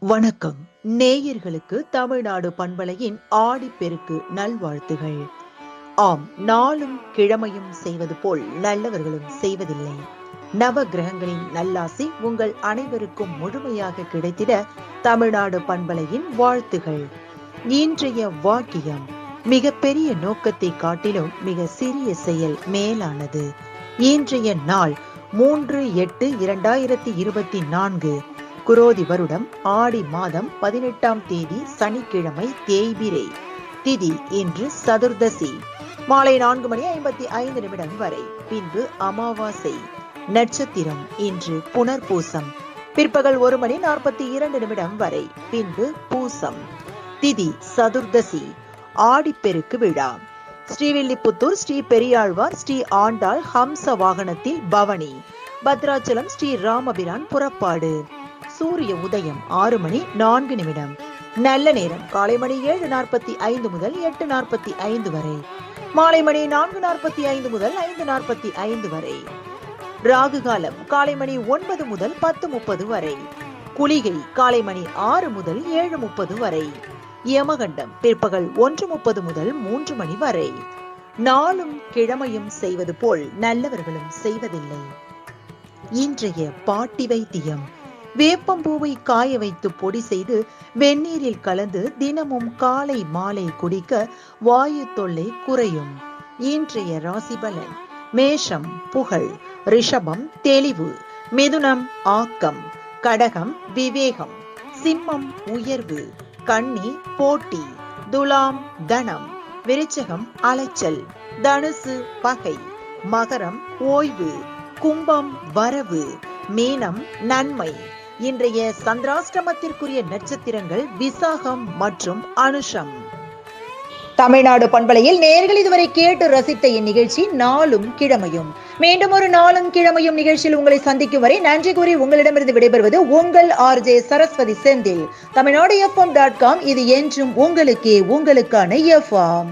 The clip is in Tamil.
வணக்கம். நேயர்களுக்கு தமிழ்நாடு பண்பலையின் ஆடிப்பெருக்கு நல்வாழ்த்துகள். ஆம், நாளும் கிழமையும் செய்வது போல் நல்லவர்களும் செய்வதில்லை. நவ கிரகங்களின் நல்லாசி உங்கள் அனைவருக்கும் முழுமையாக கிடைத்திட தமிழ்நாடு பண்பலையின் வாழ்த்துகள். இன்றைய வாக்கியம்: மிகப்பெரிய நோக்கத்தை காட்டிலும் மிக சிறிய செயல் மேலானது. இன்றைய நாள் 3/8/2024, குரோதி வருடம் ஆடி மாதம் 18ஆம் தேதி சனிக்கிழமை, தேய்பிரை. திதி இன்று சதுர்தசி. மாலை 4:55 வரை. பின்பு அமாவாசை. நட்சத்திரம் இன்று புனர்பூசம். பிற்பகல் 1:42 வரை. பின்பு பூசம். திதி சதுர்தசி. ஆடிப்பெருக்கு விழா. ஸ்ரீவில்லிபுத்தூர் ஸ்ரீ பெரியாழ்வார் ஸ்ரீ ஆண்டாள் ஹம்ச வாகனத்தில் பவனி. பத்ராச்சலம் ஸ்ரீ ராமபிரான் புறப்பாடு. சூரிய உதயம் 6:04. நல்ல நேரம் காலை மணி 7:45 முதல் 8:45 வரை. மாலை மணி 4:45 முதல் 5:45 வரை. ராகு காலம் காலை மணி 9 முதல் 10:30 வரை. குளிகை காலை மணி 6 முதல் 7:30 வரை. யமகண்டம் பிற்பகல் 1:30 முதல் 3 மணி வரை. நாளும் கிழமையும் செய்வது போல் நல்லவர்களும் செய்வதில்லை. இன்றைய பாட்டி வைத்தியம்: வேப்பம்பூவை காய வைத்து பொடி செய்து வெந்நீரில் கலந்து தினமும் காலை மாலை குடிக்க வாயு தொல்லை குறையும். இன்றைய ராசி பலன்: மேஷம் புகழ், ரிஷபம் தெளிவு, மிதுனம் ஆக்கம், கடகம் விவேகம், சிம்மம் உயர்வு, கன்னி போட்டி, துலாம் தனம், விருச்சிகம் அலைச்சல், தனுசு பகை, மகரம் ஓய்வு, கும்பம் வரவு, மீனம் நன்மை. இன்றைய சந்திராஷ்டமத்திற்குரிய நட்சத்திரங்கள் விசாகம் மற்றும் அனுஷம். தமிழ்நாடு பண்பலையில் நேயர்கள் இதுவரை கேட்டு ரசித்த இந்நிகழ்ச்சி நாளும் கிழமையும். மீண்டும் ஒரு நாளும் கிழமையும் நிகழ்ச்சியில் உங்களை சந்திக்கும் வரை நன்றி கூறி உங்களிடமிருந்து விடைபெறுவது உங்கள் RJ சரஸ்வதி செந்தில். தமிழ்நாடு FM.com. இது என்றும் உங்களுக்கே, உங்களுக்கான FM.